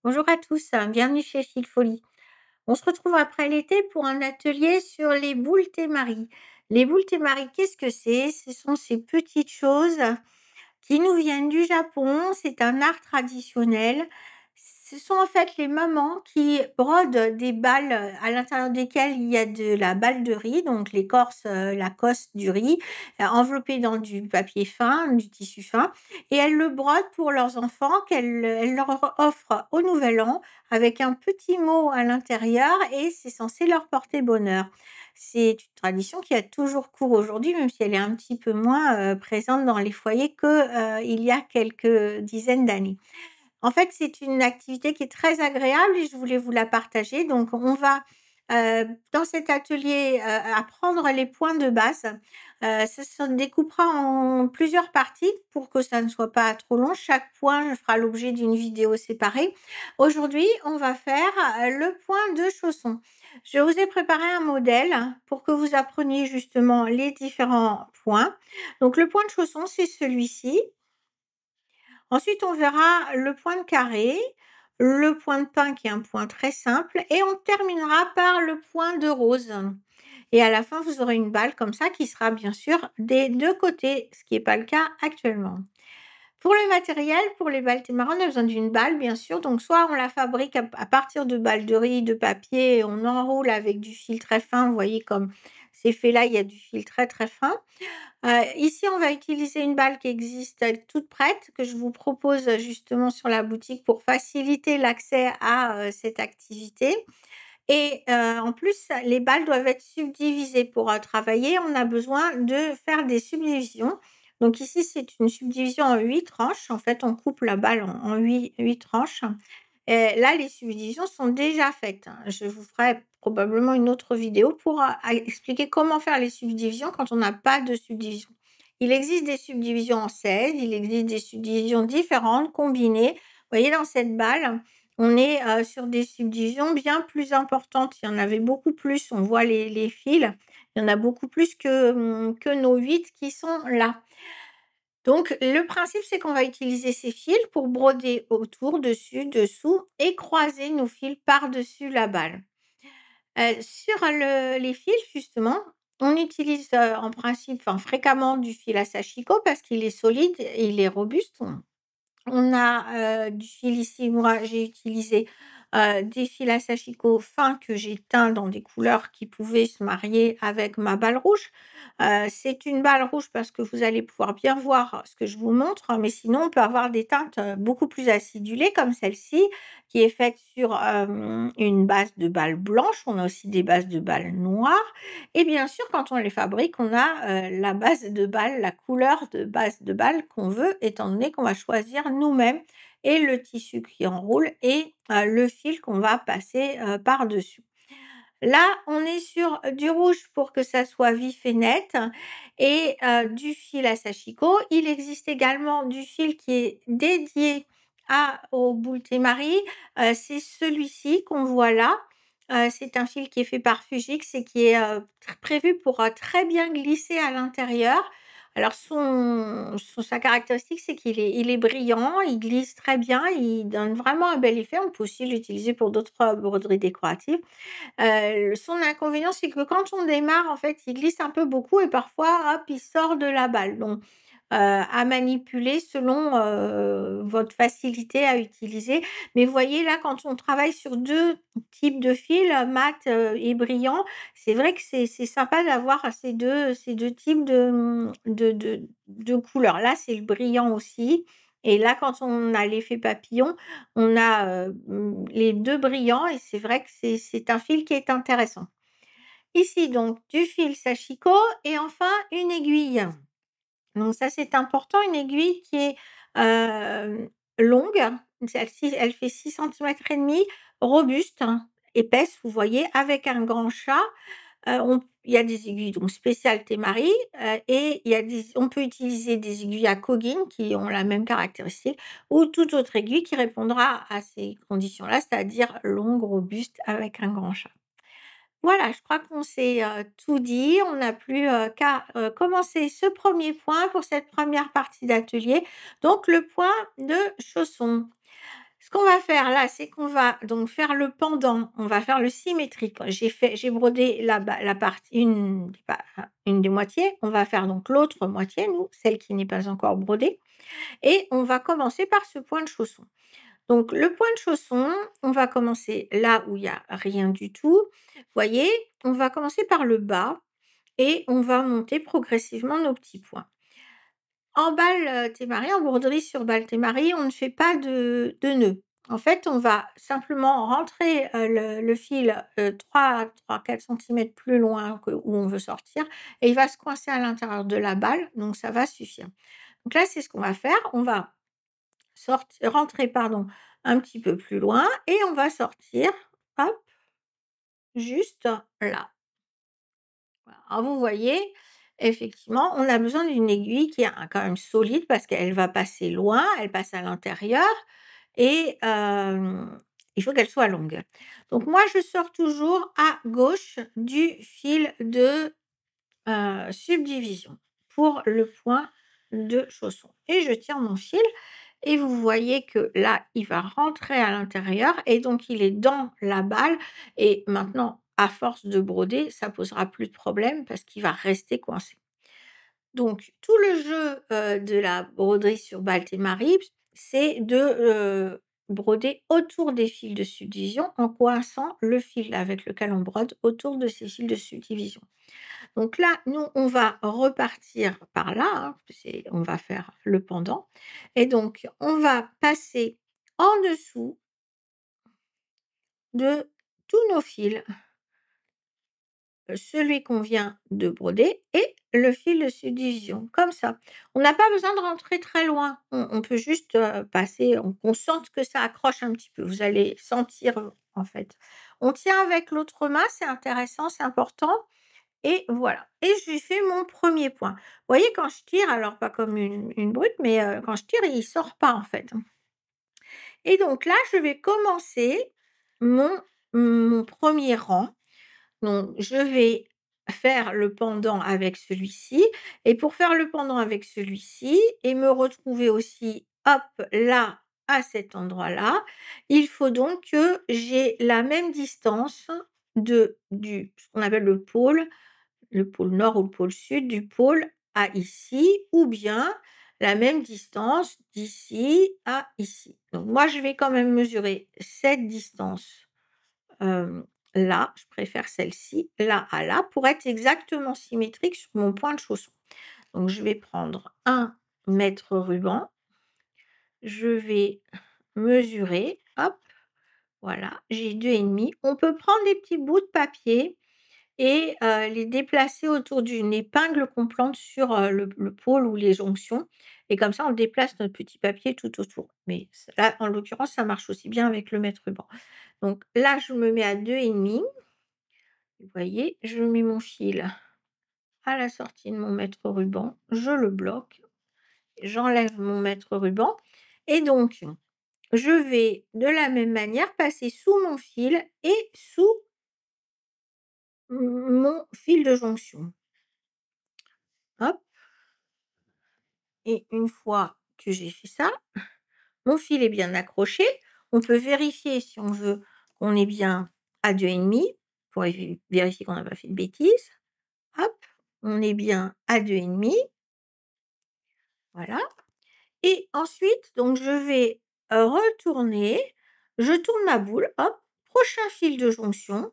Bonjour à tous, bienvenue chez Fil Folie. On se retrouve après l'été pour un atelier sur les boules Témari. Les boules Témari, qu'est-ce que c'est? Ce sont ces petites choses qui nous viennent du Japon. C'est un art traditionnel. Ce sont en fait les mamans qui brodent des balles, à l'intérieur desquelles il y a de la balle de riz, donc l'écorce, la cosse du riz, enveloppée dans du papier fin, du tissu fin, et elles le brodent pour leurs enfants elles leur offrent au nouvel an avec un petit mot à l'intérieur et c'est censé leur porter bonheur. C'est une tradition qui a toujours cours aujourd'hui, même si elle est un petit peu moins, présente dans les foyers que, il y a quelques dizaines d'années. En fait, c'est une activité qui est très agréable et je voulais vous la partager. Donc on va, dans cet atelier, apprendre les points de base. Ça se découpera en plusieurs parties pour que ça ne soit pas trop long. Chaque point fera l'objet d'une vidéo séparée. Aujourd'hui, on va faire, le point de chausson. Je vous ai préparé un modèle pour que vous appreniez justement les différents points. Donc le point de chausson, c'est celui-ci. Ensuite, on verra le point de carré, le point de pin qui est un point très simple et on terminera par le point de rose. Et à la fin, vous aurez une balle comme ça qui sera bien sûr des 2 côtés, ce qui est pas le cas actuellement. Pour le matériel, pour les balles Témara, on a besoin d'une balle bien sûr, donc soit on la fabrique à partir de balles de riz, de papier, on enroule avec du fil très fin, vous voyez comme c'est fait là, il y a du fil très, très fin. Ici, on va utiliser une balle qui existe, toute prête, que je vous propose, justement sur la boutique pour faciliter l'accès à, cette activité et en plus, les balles doivent être subdivisées. Pour, travailler, on a besoin de faire des subdivisions. Donc ici, c'est une subdivision en 8 tranches. En fait, on coupe la balle en 8 tranches. Là, les subdivisions sont déjà faites. Je vous ferai probablement une autre vidéo pour, expliquer comment faire les subdivisions quand on n'a pas de subdivision. Il existe des subdivisions en 16, il existe des subdivisions différentes, combinées. Vous voyez, dans cette balle, on est, sur des subdivisions bien plus importantes. Il y en avait beaucoup plus, on voit les fils. Il y en a beaucoup plus que nos 8 qui sont là. Donc le principe, c'est qu'on va utiliser ces fils pour broder autour, dessus, dessous et croiser nos fils par-dessus la balle. Sur les fils justement, on utilise, en principe, enfin fréquemment du fil à sachiko parce qu'il est solide et il est robuste. On a, du fil ici, moi j'ai utilisé, des fils à sachiko fins que j'ai teints dans des couleurs qui pouvaient se marier avec ma balle rouge. C'est une balle rouge parce que vous allez pouvoir bien voir ce que je vous montre, mais sinon on peut avoir des teintes, beaucoup plus acidulées comme celle-ci qui est faite sur, une base de balle blanche. On a aussi des bases de balles noires et bien sûr quand on les fabrique, on a, la base de balle, la couleur de base de balle qu'on veut étant donné qu'on va choisir nous-mêmes et le tissu qui enroule et le fil qu'on va passer, par-dessus. Là, on est sur du rouge pour que ça soit vif et net et du fil à sachiko. Il existe également du fil qui est dédié aux boules Témari, c'est celui-ci qu'on voit là. C'est un fil qui est fait par Fujix et qui est, prévu pour, très bien glisser à l'intérieur. Alors sa caractéristique, c'est qu'il est brillant, il glisse très bien, il donne vraiment un bel effet. On peut aussi l'utiliser pour d'autres, broderies décoratives. Son inconvénient, c'est que quand on démarre, en fait, il glisse un peu beaucoup et parfois, hop, il sort de la balle. Donc, à manipuler selon, votre facilité à utiliser. Mais vous voyez là, quand on travaille sur 2 types de fils, mat, et brillant, c'est vrai que c'est sympa d'avoir ces deux types de couleurs. Là, c'est le brillant aussi et là, quand on a l'effet papillon, on a, les 2 brillants et c'est vrai que c'est un fil qui est intéressant. Ici donc du fil sachiko et enfin une aiguille. Donc ça, c'est important, une aiguille qui est, longue. Celle-ci, elle fait 6 cm et demi, robuste, hein, épaisse, vous voyez, avec un grand chat. Il y a des aiguilles donc spéciales Témari, et on peut utiliser des aiguilles à coguine qui ont la même caractéristique ou toute autre aiguille qui répondra à ces conditions-là, c'est-à-dire longue, robuste, avec un grand chat. Voilà, je crois qu'on s'est, tout dit. On n'a plus, qu'à, commencer ce premier point pour cette première partie d'atelier, donc le point de chausson. Ce qu'on va faire là, c'est qu'on va donc faire le pendant, on va faire le symétrique. J'ai brodé la partie une des moitiés, on va faire donc l'autre moitié, nous, celle qui n'est pas encore brodée et on va commencer par ce point de chausson. Donc le point de chausson, on va commencer là où il y a rien du tout. Vous voyez? On va commencer par le bas et on va monter progressivement nos petits points. En balle, Témari, en broderie sur balle Témari, on ne fait pas de nœud. En fait, on va simplement rentrer, le fil, 3-4 centimètres plus loin que où on veut sortir et il va se coincer à l'intérieur de la balle, donc ça va suffire. Donc là, c'est ce qu'on va faire. On va rentrer, pardon, un petit peu plus loin et on va sortir, hop, juste là. Voilà. Alors vous voyez, effectivement, on a besoin d'une aiguille qui est quand même solide parce qu'elle va passer loin, elle passe à l'intérieur et il faut qu'elle soit longue. Donc moi, je sors toujours à gauche du fil de, subdivision pour le point de chausson et je tire mon fil et vous voyez que là, il va rentrer à l'intérieur et donc il est dans la balle et maintenant, à force de broder, ça posera plus de problème parce qu'il va rester coincé. Donc tout le jeu, de la broderie sur Baltemari, c'est de, broder autour des fils de subdivision en coinçant le fil avec lequel on brode autour de ces fils de subdivision. Donc là, nous, on va repartir par là, hein, on va faire le pendant et donc on va passer en dessous de tous nos fils, celui qu'on vient de broder et le fil de subdivision, comme ça. On n'a pas besoin de rentrer très loin, on peut juste, passer, qu'on sente que ça accroche un petit peu. Vous allez sentir, en fait. On tient avec l'autre main, c'est intéressant, c'est important. Et voilà et j'ai fait mon premier point. Vous voyez quand je tire, alors pas comme une brute, mais quand je tire, il sort pas en fait, hein. Et donc là, je vais commencer mon mon 1er rang. Donc je vais faire le pendant avec celui-ci et pour faire le pendant avec celui-ci et me retrouver aussi, hop, là, à cet endroit-là, il faut donc que j'ai la même distance du ce qu'on appelle le pôle nord ou le pôle sud du pôle à ici ou bien la même distance d'ici à ici. Donc moi, je vais quand même mesurer cette distance, hem, là, je préfère celle-ci, là à là, pour être exactement symétrique sur mon point de chausson. Donc je vais prendre un mètre ruban, je vais mesurer, hop, voilà, j'ai 2,5. On peut prendre des petits bouts de papier et les déplacer autour d'une épingle qu'on plante sur, le pôle ou les jonctions et comme ça on déplace notre petit papier tout autour. Mais là, en l'occurrence, ça marche aussi bien avec le mètre ruban. Donc là, je me mets à 2,5. Vous voyez? Je mets mon fil à la sortie de mon mètre ruban, je le bloque, j'enlève mon mètre ruban et donc je vais de la même manière passer sous mon fil et sous mon fil de jonction. Hop. Et une fois que j'ai fait ça, mon fil est bien accroché. On peut vérifier si on veut qu'on est bien à 2,5 pour vérifier qu'on n'a pas fait de bêtises. Hop, on est bien à 2,5, voilà. Et ensuite, donc je vais, retourner, je tourne ma boule, hop, prochain fil de jonction,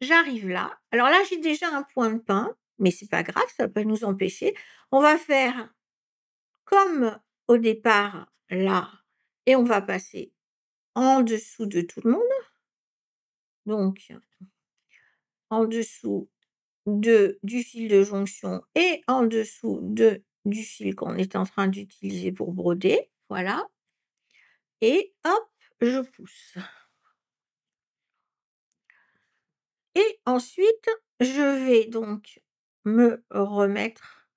j'arrive là. Alors là, j'ai déjà un point de pin, mais c'est pas grave, ça peut nous empêcher. On va faire comme au départ, là et on va passer en dessous de tout le monde. Donc en dessous du fil de jonction et en dessous du fil qu'on est en train d'utiliser pour broder, voilà et hop, je pousse et ensuite je vais donc me remettre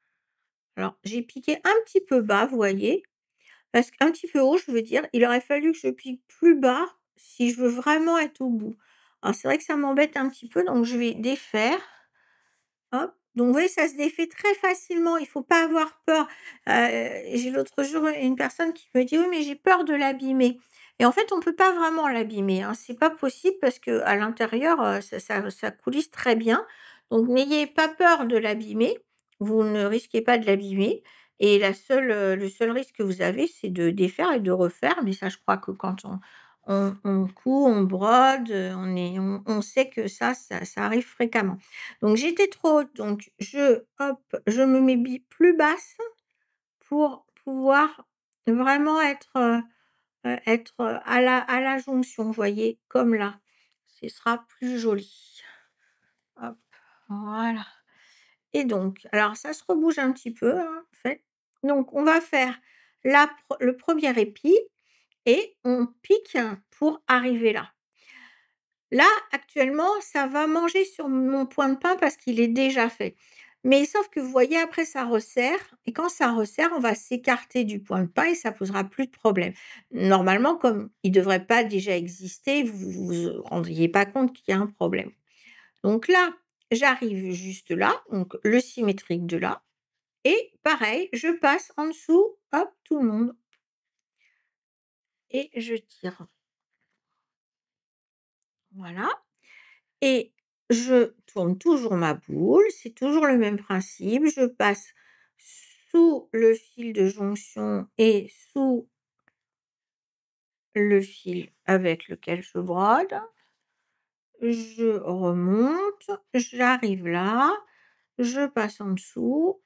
alors j'ai piqué un petit peu bas, vous voyez? Parce qu'un petit peu haut, je veux dire, il aurait fallu que je pique plus bas si je veux vraiment être au bout. Alors c'est vrai que ça m'embête un petit peu, donc je vais défaire, hop. Donc vous voyez, ça se défait très facilement, il faut pas avoir peur. J'ai l'autre jour une personne qui me dit: «Oui, mais j'ai peur de l'abîmer» et en fait, on peut pas vraiment l'abîmer, hein. C'est pas possible parce qu'à l'intérieur, ça coulisse très bien. Donc n'ayez pas peur de l'abîmer. Vous ne risquez pas de l'abîmer et le seul risque que vous avez, c'est de défaire et de refaire. Mais ça, je crois que quand on coud, on brode, on sait que ça arrive fréquemment. Donc j'étais trop haute, donc je me mets plus basse pour pouvoir vraiment être à la jonction, vous voyez? Comme là. Ce sera plus joli. Hop, voilà, et donc alors ça se rebouge un petit peu, hein, en fait. Donc on va faire le premier épi et on pique pour arriver là. Là, actuellement, ça va manger sur mon point de pain parce qu'il est déjà fait. Mais sauf que vous voyez, après ça resserre et quand ça resserre, on va s'écarter du point de pain et ça posera plus de problème. Normalement, comme il ne devrait pas déjà exister, vous rendriez pas compte qu'il y a un problème. Donc là, j'arrive juste là, donc le symétrique de là et pareil, je passe en dessous, hop, tout le monde et je tire. Voilà. Et je tourne toujours ma boule, c'est toujours le même principe. Je passe sous le fil de jonction et sous le fil avec lequel je brode. Je remonte, j'arrive là, je passe en dessous.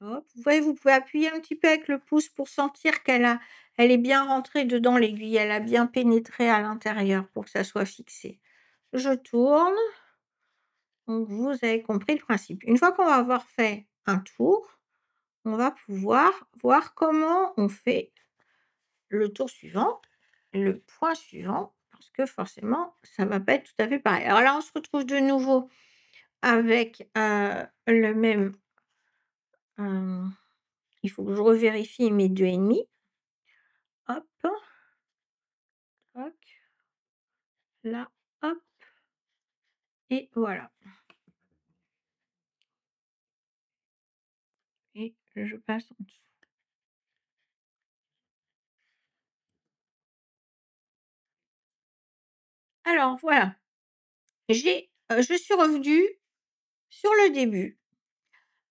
Hop, vous voyez, vous pouvez appuyer un petit peu avec le pouce pour sentir elle est bien rentrée dedans l'aiguille, elle a bien pénétré à l'intérieur pour que ça soit fixé. Je tourne. Donc vous avez compris le principe. Une fois qu'on va avoir fait un tour, on va pouvoir voir comment on fait le tour suivant, le point suivant, parce que forcément, ça va pas être tout à fait pareil. Alors là, on se retrouve de nouveau avec, le même, hem, il faut que je revérifie mes 2,5. Hop, tac, là, hop et voilà, et je passe en dessous. Alors voilà, je suis revenue sur le début.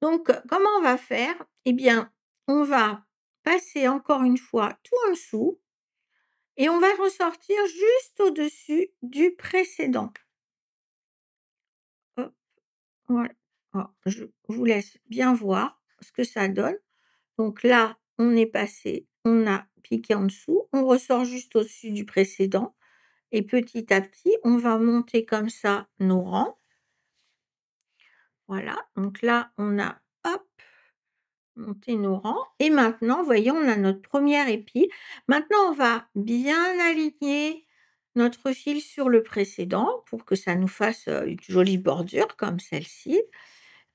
Donc, comment on va faire? Eh bien, on va passer encore une fois tout en dessous et on va ressortir juste au-dessus du précédent. Hop, voilà. Alors, je vous laisse bien voir ce que ça donne. Donc là, on a piqué en dessous, on ressort juste au-dessus du précédent et petit à petit, on va monter comme ça nos rangs. Voilà, donc là, on a, hop, monter nos rangs et maintenant, vous voyez, on a notre première épi. Maintenant, on va bien aligner notre fil sur le précédent pour que ça nous fasse, une jolie bordure comme celle-ci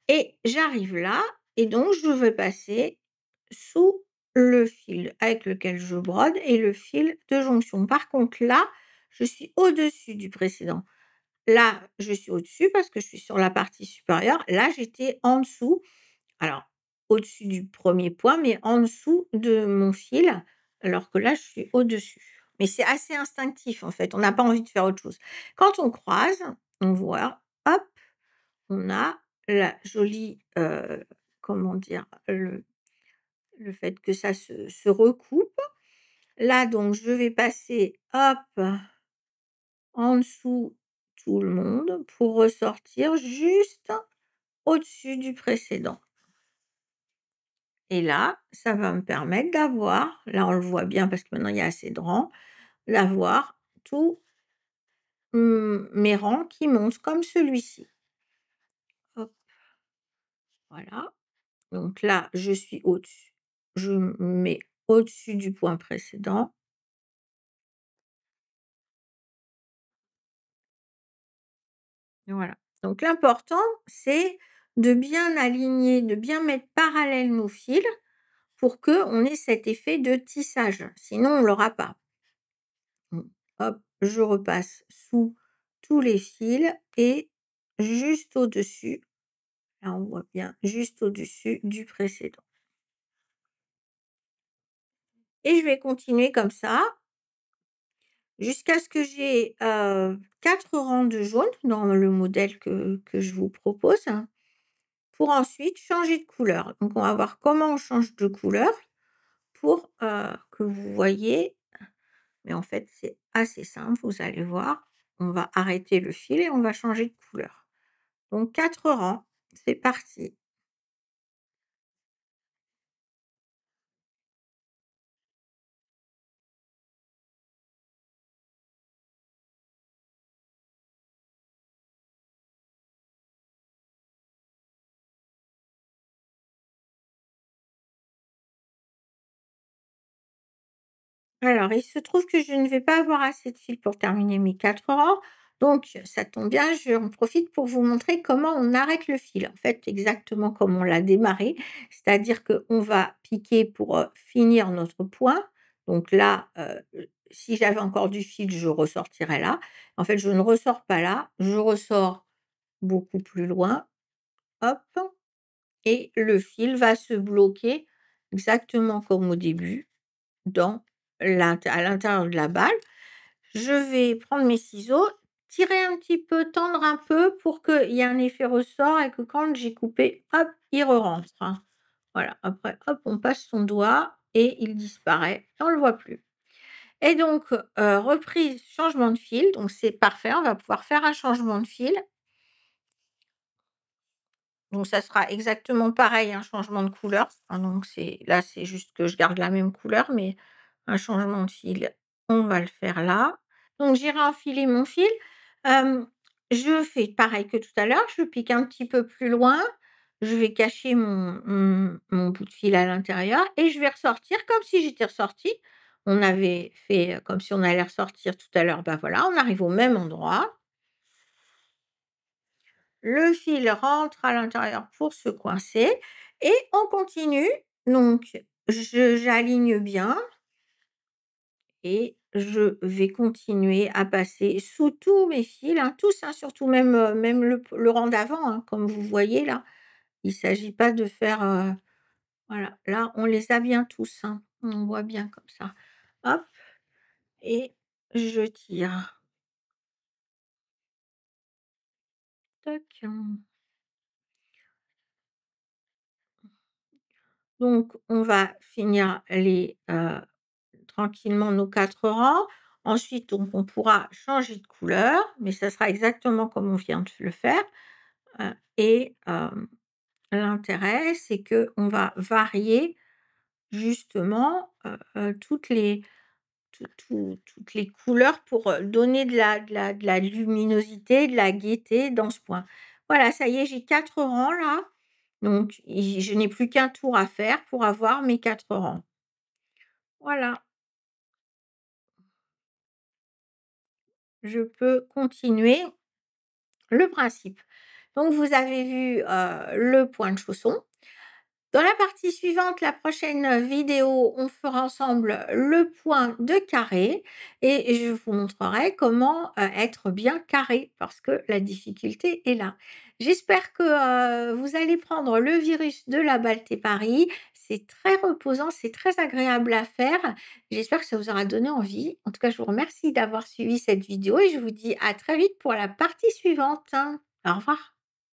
et j'arrive là et donc je vais passer sous le fil avec lequel je brode et le fil de jonction. Par contre là, je suis au-dessus du précédent. Là, je suis au-dessus parce que je suis sur la partie supérieure. Là, j'étais en dessous, alors, au-dessus du premier point, mais en dessous de mon fil, alors que là, je suis au-dessus. Mais c'est assez instinctif, en fait, on n'a pas envie de faire autre chose. Quand on croise, on voit, hop, on a la jolie, comment dire? Le fait que ça se recoupe. Là, donc je vais passer, hop, en dessous tout le monde pour ressortir juste au-dessus du précédent. Et là, ça va me permettre d'avoir, là on le voit bien parce que maintenant il y a assez de rangs, d'avoir tous, mes rangs qui montent comme celui-ci. Hop, voilà. Donc là, je suis au-dessus. Je me mets au-dessus du point précédent. Voilà. Donc l'important, c'est de bien aligner, de bien mettre parallèles nos fils pour qu'on ait cet effet de tissage. Sinon, on ne l'aura pas. Mmh. Hop, je repasse sous tous les fils et juste au-dessus, là on voit bien, juste au-dessus du précédent et je vais continuer comme ça jusqu'à ce que j'ai, 4 rangs de jaune dans le modèle que je vous propose, pour ensuite changer de couleur. Donc on va voir comment on change de couleur pour, que vous voyez, mais en fait, c'est assez simple, vous allez voir. On va arrêter le fil et on va changer de couleur. Donc 4 rangs, c'est parti. Alors, il se trouve que je ne vais pas avoir assez de fil pour terminer mes 4 rangs, donc ça tombe bien, j'en profite pour vous montrer comment on arrête le fil. En fait, exactement comme on l'a démarré, c'est-à-dire qu'on va piquer pour, finir notre point. Donc là, si j'avais encore du fil, je ressortirais là. En fait, je ne ressors pas là, je ressors beaucoup plus loin, hop, et le fil va se bloquer exactement comme au début dans à l'intérieur de la balle. Je vais prendre mes ciseaux, tirer un petit peu, tendre un peu pour qu'il y ait un effet ressort et que quand j'ai coupé, hop, il re-rentre, hein. Voilà, après hop, on passe son doigt et il disparaît, on ne le voit plus. Et donc, reprise, changement de fil, donc c'est parfait, on va pouvoir faire un changement de fil. Donc ça sera exactement pareil, un changement de couleur. Hein, donc c'est juste que je garde la même couleur, mais un changement de fil, on va le faire là. Donc j'irai enfiler mon fil. Hem, je fais pareil que tout à l'heure, je pique un petit peu plus loin, je vais cacher mon bout de fil à l'intérieur et je vais ressortir comme si j'étais ressortie. On avait fait, comme si on allait ressortir tout à l'heure, bah, voilà, on arrive au même endroit. Le fil rentre à l'intérieur pour se coincer et on continue. Donc j'aligne bien et je vais continuer à passer sous tous mes fils, hein, tous, hein, surtout même le rang d'avant, hein, comme vous voyez là. Il ne s'agit pas de faire, voilà, là on les a bien tous, hein. On voit bien comme ça. Hop et je tire. Tac. Donc on va finir tranquillement nos 4 rangs. Ensuite, donc on pourra changer de couleur, mais ça sera exactement comme on vient de le faire, et l'intérêt, c'est que on va varier justement, toutes les couleurs pour, donner de la luminosité, de la gaieté dans ce point. Voilà, ça y est, j'ai 4 rangs là, donc je n'ai plus qu'un tour à faire pour avoir mes 4 rangs. Voilà. Je peux continuer le principe. Donc vous avez vu, le point de chausson. Dans la partie suivante, la prochaine vidéo, on fera ensemble le point de carré et je vous montrerai comment, être bien carré parce que la difficulté est là. J'espère que, vous allez prendre le virus de la Balle-Paris. C'est très reposant, c'est très agréable à faire. J'espère que ça vous aura donné envie. En tout cas, je vous remercie d'avoir suivi cette vidéo et je vous dis à très vite pour la partie suivante. Au revoir.